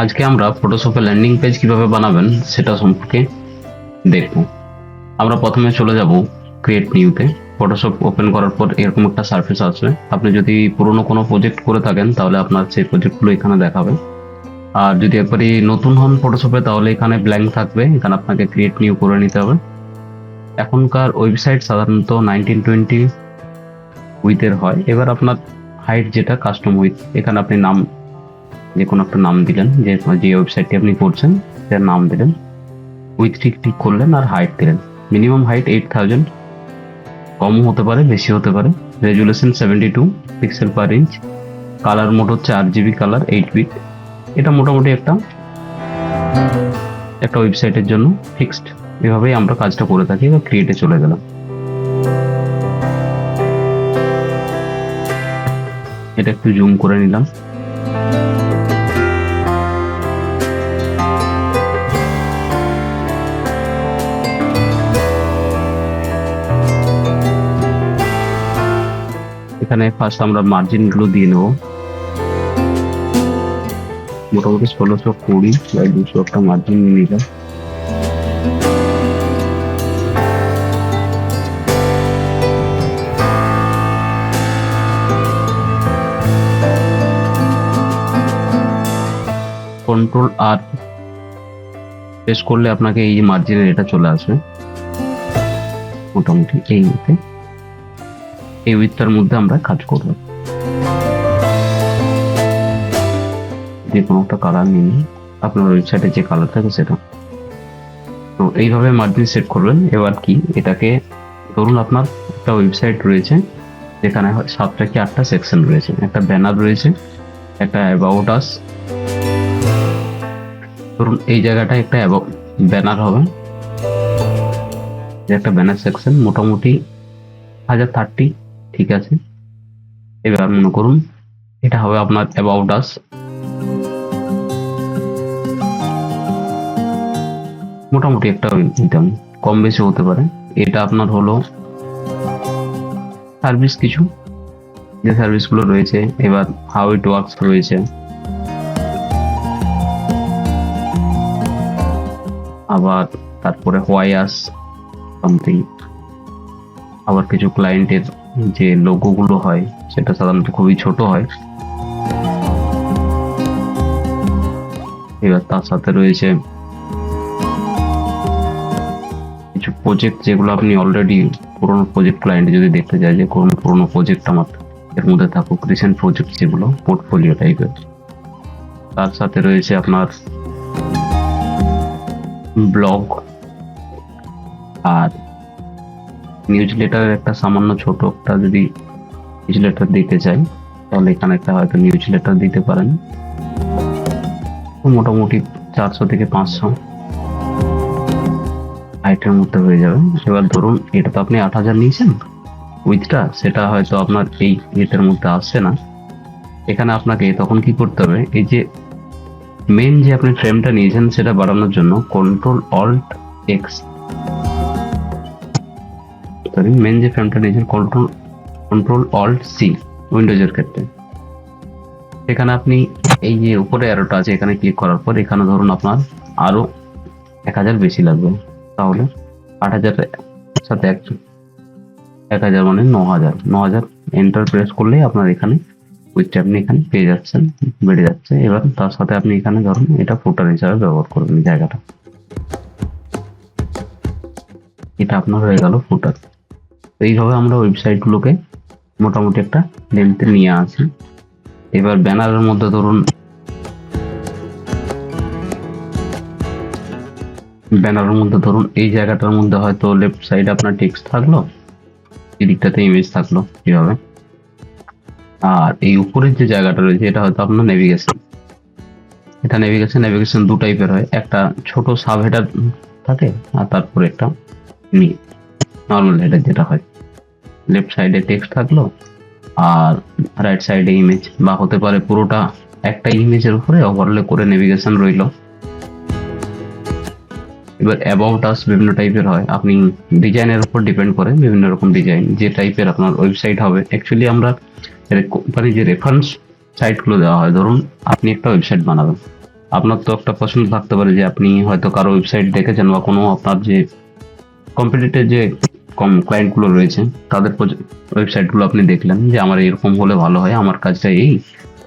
আজকে আমরা ফটোশপে landing page কিভাবে বানাবেন সেটা সম্পর্কে দেখব। আমরা প্রথমে চলে যাব ক্রিয়েট নিউতে। ফটোশপ ওপেন করার পর এরকম একটা সারফেস আসবে। আপনি যদি পুরনো কোনো প্রজেক্ট করে থাকেন তাহলে আপনার সেই প্রজেক্টগুলো এখানে দেখাবে। আর যদি একবারই নতুন হন ফটোশপে তাহলে এখানে ব্ল্যাঙ্ক থাকবে, এখানে আপনাকে ক্রিয়েট নিউ করে নিতে হবে। এখনকার ওয়েবসাইট সাধারণত 1920 উইথের হয়। এবার আপনার হাইট যেটা কাস্টম উইথ, এখানে আপনি নাম যে কোনো একটা নাম দিলেন, যে ওয়েবসাইটটি আপনি করছেন তার নাম দিলেন, উইথ ক্লিক করলেন আর হাইট দিলেন। মিনিমাম হাইট 8000, কমও হতে পারে বেশি হতে পারে। রেজুলেশন 72 পিক্সেল পার ইঞ্চ। কালার মোড হচ্ছে RGB কালার 8 বিট। এটা মোটামুটি একটা ওয়েবসাইটের জন্য ফিক্সড। এভাবেই আমরা কাজটা করে থাকি। এবার ক্রিয়েটে চলে গেলাম। এটা একটু জুম করে নিলাম। এখানে ফার্স্ট আমরা মার্জিন গুলো দিয়ে নেব। মোটামুটি 1620 বাই 200 একটা মার্জিন নিয়ে নিলাম। কন্ট্রোল আর প্রেস করলে আপনাকে এই মার্জিনের এটা চলে আসবে। মোটামুটি এই উইথটার মধ্যে আমরা কাজ করব। যে কোনো একটা কালার নিন, আপনার ওয়েবসাইটে যে কালার থাকে সেটা। তো এইভাবে মার্জিন সেট করবেন। এবার কি, এটাকে ধরুন আপনার একটা ওয়েবসাইট রয়েছে যেখানে 7টা কি 8টা সেকশন রয়েছে, একটা ব্যানার রয়েছে, একটা অ্যাবাউট আস। ধরুন এই জায়গাটা একটা ব্যানার হবে, একটা ব্যানার সেকশন মোটামুটি 1030, ঠিক আছে। এবার মনে করুন এটা হবে আপনার অ্যাবাউট আস। মোটামুটি একটা ইনকাম, কম বেশি হতে পারে। এটা আপনার হলো সার্ভিস, কিছু যে সার্ভিসগুলো রয়েছে। এবার হাউ ইট ওয়ার্কস রয়েছে, আবার তারপরে হোয়াই আস সামথিং। আবার কিছু ক্লায়েন্টের যে লোগোগুলো হয় সেটা সাধারণত খুবই ছোট হয়। এবার তার সাথে রয়েছে কিছু প্রজেক্ট যেগুলো আপনি অলরেডি পুরোনো প্রজেক্ট, ক্লায়েন্ট যদি দেখতে চায় যে কোন পুরোনো প্রজেক্ট আমার এর মধ্যে থাকুক, রিসেন্ট প্রজেক্ট যেগুলো পোর্টফোলিও টাইপের। তার সাথে রয়েছে আপনার ব্লগ আর নিউজ লেটারের একটা সামান্য ছোট একটা, যদি নিউজ লেটার দিতে চাই তাহলে এখানে একটা হয়তো নিউজ লেটার দিতে পারেন। মোটামুটি 400 থেকে 500 হাইটের মধ্যে হয়ে যাবে। এবার ধরুন এটা তো আপনি 8000 নিয়েছেন উইথটা, সেটা হয়তো আপনার এই এটার মধ্যে আসছে না। এখানে আপনাকে তখন কি করতে হবে, এই যে মেন যে আপনি ফ্রেমটা নিয়েছেন সেটা বাড়ানোর জন্য control alt X, sorry main যে ফ্রেমটা নিয়েছেন কন্ট্রোল অল্ট সি উইন্ডোজের ক্ষেত্রে। এখানে আপনি এই যে উপরে অ্যারোটা আছে এখানে ক্লিক করার পর এখানে ধরুন আপনার আরো 1000 বেশি লাগবে, তাহলে 8000 সাথে 1000 মানে 9000 এন্টার প্রেস করলেই আপনার এখানে উইথটা আপনি এখানে পেয়ে যাচ্ছেন, বেড়ে যাচ্ছে। এবার তার সাথে আপনি এখানে ধরুন এটা ফুটার হিসাবে ব্যবহার করবেন জায়গাটা। এটা আপনার হয়ে গেল ফুটার। এইভাবে আমরা ওয়েবসাইট গুলোকে মোটামুটি একটা লেন্থে নিয়ে আসি। এবার ব্যানারের মধ্যে ধরুন এই জায়গাটার মধ্যে হয়তো লেফট সাইডে আপনার টেক্সট থাকলো, এদিকটাতে ইমেজ থাকলো এইভাবে। আর এই উপরের যে জায়গাটা রয়েছে এটা হয়তো আপনার নেভিগেশন। এটা নেভিগেশন দু টাইপের হয়, একটা ছোট সাব হেডার থাকে আর তারপরে একটা নর্মাল হেডার যেটা হয়। লেফট সাইডে টেক্সট থাকলো আর রাইট সাইডে ইমেজ, বা হতে পারে পুরোটা একটা ইমেজের উপরে ওভারলে করে নেভিগেশন রইলো। এবার অ্যাবাউট আস বিভিন্ন টাইপের হয়, আপনি ডিজাইনের উপর ডিপেন্ড করে বিভিন্ন রকম ডিজাইন যে টাইপের আপনার ওয়েবসাইট হবে। অ্যাকচুয়ালি আমরা কোম্পানি যে রেফারেন্স সাইটগুলো দেওয়া হয়, ধরুন আপনি একটা ওয়েবসাইট বানাবেন, আপনার তো একটা পছন্দ থাকতে পারে যে আপনি হয়তো কারো ওয়েবসাইট দেখেছেন বা কোনো আপনার যে কম্পিটিটর যে ক্লায়েন্ট গুলো রয়েছে তাদের ওয়েবসাইট গুলো আপনি দেখলেন যে আমার এরকম হলে ভালো হয়, আমার কাজটা এই,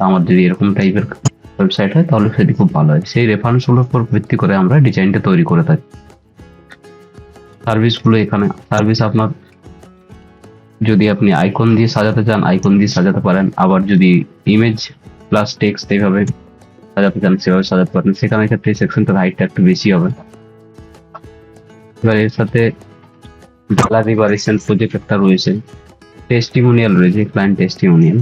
আমার যদি এরকম টাইপের ওয়েবসাইট হয় তাহলে সেটি খুব ভালো হয়। সেই রেফারেন্স গুলোর উপর ভিত্তি করে আমরা ডিজাইনটা তৈরি করে থাকি। সার্ভিস গুলো, এখানে সার্ভিস আপনার যদি আপনি আইকন দিয়ে সাজাতে চান আইকন দিয়ে সাজাতে পারেন, আবার যদি ইমেজ প্লাস টেক্সট এইভাবে সাজাতে চান সেভাবে সাজাতে পারেন। সেখানে ক্ষেত্রে সেকশনটার হাইটটা একটু বেশি হবে। এবার এর সাথে গ্যালারি বা রিসেন্ট প্রজেক্ট একটা রয়েছে, টেস্টিমোনিয়াল রয়েছে, ক্লায়েন্ট টেস্টিমোনিয়াল,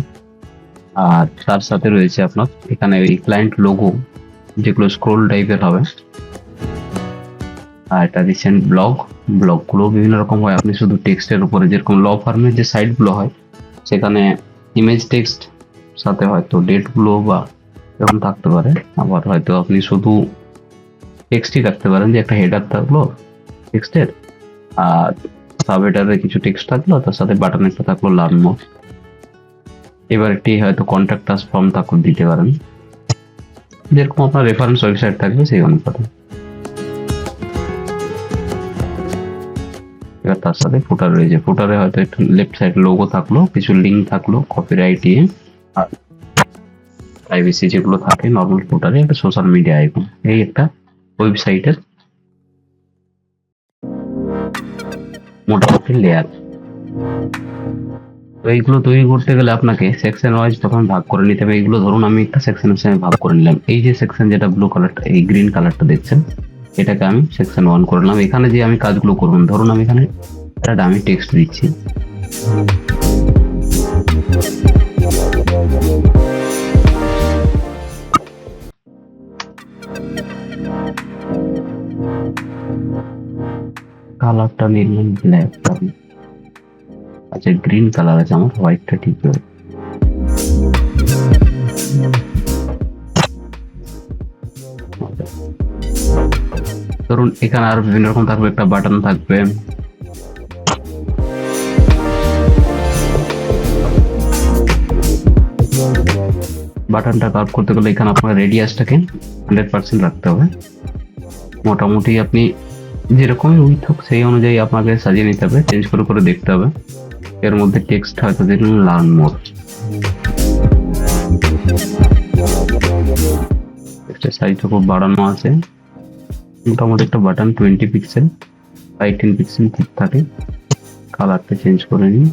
আর তার সাথে রয়েছে আপনার এখানে এই ক্লায়েন্ট লোগো যেগুলো স্ক্রোল টাইপের হবে, আর এটা রিসেন্ট ব্লগগুলো বিভিন্ন রকম হয়। আপনি শুধু টেক্সটের উপরে যেরকম ল ফার্মের যে সাইটগুলো হয় সেখানে ইমেজ টেক্সট সাথে হয়তো ডেটগুলো বা এরকম থাকতে পারে, আবার হয়তো আপনি শুধু টেক্সটই রাখতে পারেন যে একটা হেডার থাকলো টেক্সটের, আর সাব হেডারে কিছু টেক্সট থাকলো, তার সাথে বাটন একটা থাকলো লার্ন মোর। এবার একটি হয়তো কন্ট্যাক্ট আস ফর্ম থাকলে দিতে পারেন, যেরকম আপনার রেফারেন্স ওয়েবসাইট থাকবে সেই অনুপাতে। এবার তার সাথে ফুটার রয়েছে, ফুটারে হয়তো একটু লেফট সাইড লোগো থাকলো, কিছু লিঙ্ক থাকলো, কপিরাইট দিয়ে, আর প্রাইভেসি যেগুলো থাকে নর্মাল ফুটারে, একটা সোশ্যাল মিডিয়া আইকন। এই একটা ওয়েবসাইটের মোটামুটি লেয়ার। তো এইগুলো তৈরি করতে গেলে আপনাকে সেকশন ওয়াইজ প্রথমে ভাগ করে নিতে হবে। এইগুলো ধরুন আমি একটা সেকশন হিসেবে ভাগ করে নিলাম। এই যে সেকশন যেটা ব্লু কালারটা, এই গ্রিন কালারটা দেখছেন, এটাকে আমি সেকশন 1 করে নিলাম। এখানে যে আমি কাজগুলো করব, ধরুন আমি এখানে একটা ডামি টেক্সট দিচ্ছি, কালারটা নিলাম ব্ল্যাক, আচ্ছা গ্রিন কালার আছে আমার, হোয়াইটটা ঠিক হবে। ধরুন এখানে আরো বিভিন্ন রকম থাকবে, একটা বাটন থাকবে, বাটনটা কাট করতে গেলে এখানে আপনার রেডিয়াসটাকে 100% রাখতে হবে। মোটামুটি আপনি যেরকম উইথ হোক সেই অনুযায়ী আপনাকে সাজিয়ে নিতে হবে, চেঞ্জ করে করে দেখতে হবে। এর মধ্যে টেক্সট হয়তো দেখুন লার্ন মোর, টেক্সটের সাইজটা খুব বাড়ানো আছে, মোটামুটি একটা বাটন 20 পিক্সেল 18 পিক্সেল ঠিক থাকে। কালারটা চেঞ্জ করে নিই,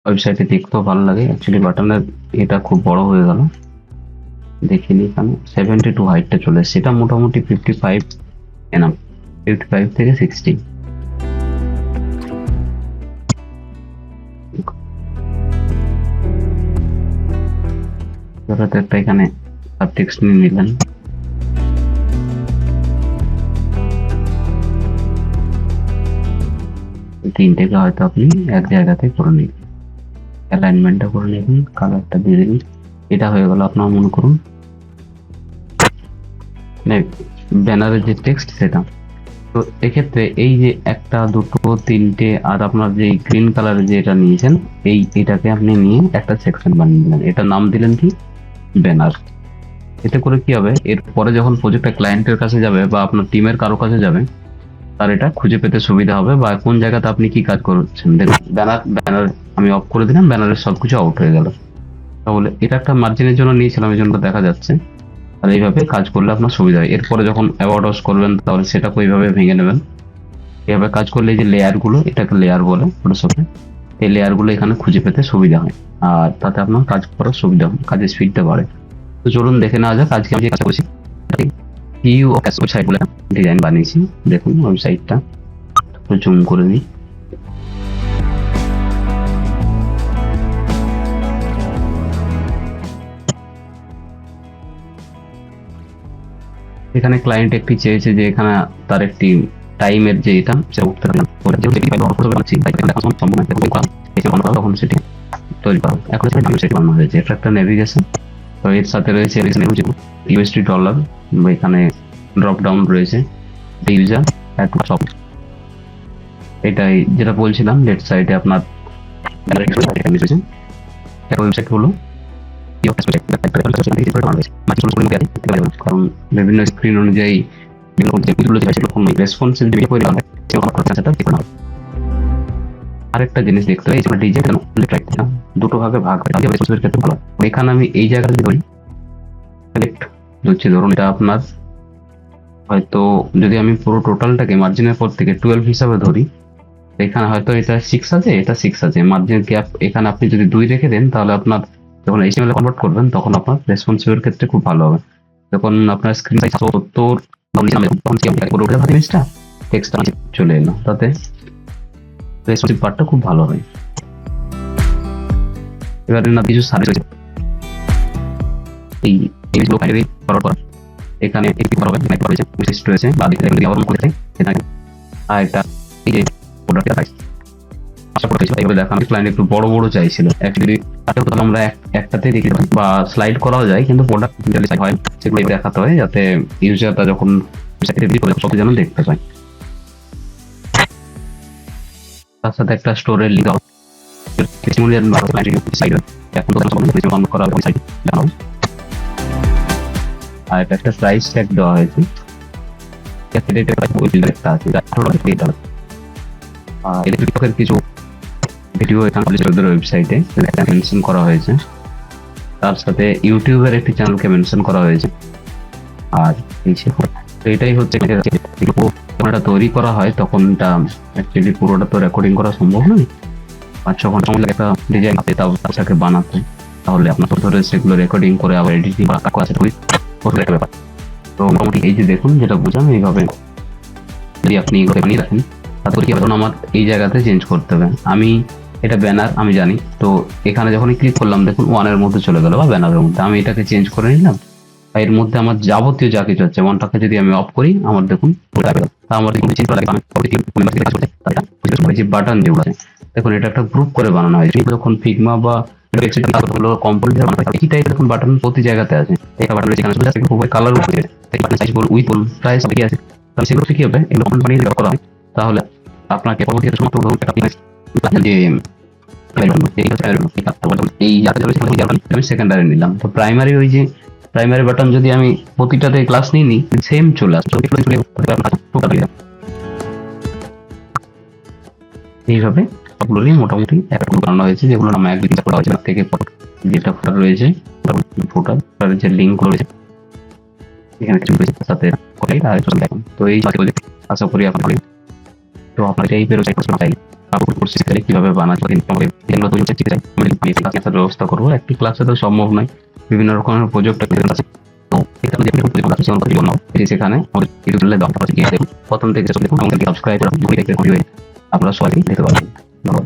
ওয়েবসাইটে দেখতেও ভালো লাগে। অ্যাকচুয়ালি বাটনের এটা খুব বড় হয়ে গেল, দেখিনি এখানে 72 হাইটটা চলে এসেছে, সেটা মোটামুটি 55 এনাম, 55 থেকে 60। একটা এখানে সাবটেক্সট নিয়ে নিলেন, তিনটেকে হয়তো আপনি এক জায়গাতে করে নিন, অ্যালাইনমেন্টটা করে নেবেন, কালারটা দিয়ে দিন। এটা হয়ে গেল আপনার মনে করুন ব্যানারের যে টেক্সট সেটা। তো এক্ষেত্রে এই যে একটা দুটো তিনটে, আর আপনার যে গ্রিন কালারের যে এটা নিয়েছেন এটাকে আপনি নিয়ে একটা সেকশন বানিয়ে দিলেন, এটা নাম দিলেন কি ব্যানার। এতে করে কি হবে, এরপরে যখন প্রজেক্টটা ক্লায়েন্টের কাছে যাবে বা আপনার টিমের কারো কাছে যাবে, তার এটা খুঁজে পেতে সুবিধা হবে বা কোন জায়গাতে আপনি কি কাজ করছেন। দেখুন ব্যানার আমি অফ করে দিলাম, ব্যানারের সবকিছু আউট হয়ে গেল। তাহলে এটা একটা মার্জিনের জন্য নিয়েছিলাম, এই জন্য দেখা যাচ্ছে। আর এইভাবে কাজ করলে আপনার সুবিধা হয়। এরপরে যখন অ্যাওয়ার্ড হাউস করবেন তাহলে সেটাকে ওইভাবে ভেঙে নেবেন। এভাবে কাজ করলে এই যে লেয়ারগুলো, এটাকে লেয়ার বলে ফটোশপে, এই লেয়ারগুলো এখানে খুঁজে পেতে সুবিধা হয়, আর তাতে আপনার কাজ করার সুবিধা হয়, কাজের স্পিডটা বাড়ে। তো চলুন দেখে নেওয়া যাক আজকে আমি যে কাজ করছি। ওয়েবসাইট বলে ডিজাইন বানিয়েছি, দেখুন ওয়েবসাইটটা জুম করে নিই। এখানে ক্লায়েন্ট একটি চেয়েছে যে এখানে তার একটি টাইমের যে এটা তখন সেটি তৈরি করা, এখন সেটি বানানো হয়েছে। এটা একটা নেভিগেশন, তো এর সাথে রয়েছে ইউএসডি ডলার, এখানে ড্রপ ডাউন রয়েছে, ইউজার এটাই যেটা বলছিলাম লেফট সাইডে আপনার ওয়েবসাইট হলো কারণ বিভিন্ন স্ক্রিন অনুযায়ী আরেকটা জিনিস দেখতে হয় ডিজিটাল দুটো ভাগে ভাগ হয় ক্ষেত্রে ভালো। এখানে আমি এই জায়গাটা ধরি ধরছি, ধরুন এটা আপনার হয়তো যদি আমি পুরো টোটালটাকে মার্জিনের পর থেকে 12 হিসাবে ধরি, এখানে হয়তো এটা 6 আছে, এটা 6 আছে, মার্জিন গ্যাপ এখানে আপনি যদি 2 রেখে দেন তাহলে আপনার যখন এইচটিএমএল এ কনভার্ট করবেন তখন আপনার রেসপন্সিভের ক্ষেত্রে খুব ভালো হবে। যখন আপনার স্ক্রিন সাইজ 70 জিনিসটা টেক্সট চলে এলো, তাতে রেসপন্সিভ পার্টটা খুব ভালো হয়। এবারে না কিছু সার্ভিস রয়েছে এই জিনিসগুলো বাইরে ফরওয়ার্ড করা, এখানে একটি করা হবে মাইক্রো রয়েছে লিস্ট রয়েছে বা দিকে যদি আবার করতে চাই এটা আর এটা এই যে প্রোডাক্টটা প্রাইস আশা করতে চাই এবারে দেখানো ক্লায়েন্ট একটু বড় বড় চাইছিল অ্যাকচুয়ালি তাতে তো আমরা একটাতে দেখি বা স্লাইড করা যায়, কিন্তু প্রোডাক্ট ডিটেইলস হয় সেগুলো দেখাতে হয় যাতে ইউজারটা যখন সাইটে ভিজিট করে সব যেন দেখতে পায়। তার সাথে একটা স্টোরের লিংক দাও টেস্টিমোনিয়াল বা ক্লায়েন্ট সাইট এখন তো ডাউনলোড করা হবে সাইট দেখানো। আর এটা একটা প্রাইস ট্যাগ দেওয়া হয়েছে ইলেকট্রিকের কিছু ভিডিও এখানে ওয়েবসাইটে মেনশন করা হয়েছে, তার সাথে ইউটিউবের একটি চ্যানেলকে মেনশন করা হয়েছে। আর এটাই হচ্ছে এটা তৈরি করা হয় তখন এটা অ্যাকচুয়ালি পুরোটা তো রেকর্ডিং করা সম্ভব নয়, 5-6 ঘন্টা সময় লাগে একটা ডিজাইন তাকে বানাতে, তাহলে আপনার ধরে সেগুলো রেকর্ডিং করে আবার এডিটিং বা কাজ আছে একটা ব্যাপার। তো মোটামুটি এই যে দেখুন যেটা বুঝলাম এইভাবে যদি আপনি এগুলো বানিয়ে রাখেন তারপরে কি হবে আমার এই জায়গাতে চেঞ্জ করতে হবে। আমি এটা ব্যানার আমি জানি, তো এখানে যখন ক্লিক করলাম দেখুন ওয়ানের মধ্যে চলে গেল বা ব্যানারের মধ্যে, আমি এটাকে চেঞ্জ করে নিলাম। এর মধ্যে আমার যাবতীয় যা কিছু আছে ওয়ানটাকে যদি আমি অফ করি আমার দেখুন আমার যে বাটন যেগুলো আছে দেখুন এটা একটা গ্রুপ করে বানানো হয়, যখন ফিগমা বা বাটন প্রতি জায়গাতে আছে কালার উইথ প্রাইস আছে, সেগুলো কি হবে এগুলো বানিয়ে করা হয় তাহলে আপনাকে আমি সেকেন্ডারি নিলাম। তো প্রাইমারি ওই যে প্রাইমারি বাটন যদি আমি প্রতিটাতে ক্লাস নিই সেম চলে আসছে এইভাবে সবগুলোরই মোটামুটি একটা বানানো হয়েছে, যেগুলো নামে একদিন করা হয়েছে থেকে যেটা ফোটার রয়েছে ফোটার যে লিঙ্ক রয়েছে এখানে কিছু রয়েছে সাথে দেখুন। তো এই আশা করি আপনাদের তো আপনার এই চাইলে কিভাবে বানাতে ব্যবস্থা করবো, একটি ক্লাসে তো সম্ভব নয়, বিভিন্ন রকমের প্রজেক্ট আছে। তো সেখানে প্রথম থেকে সাবস্ক্রাইব আপনারা সবাই দিতে পারবেন। ধন্যবাদ।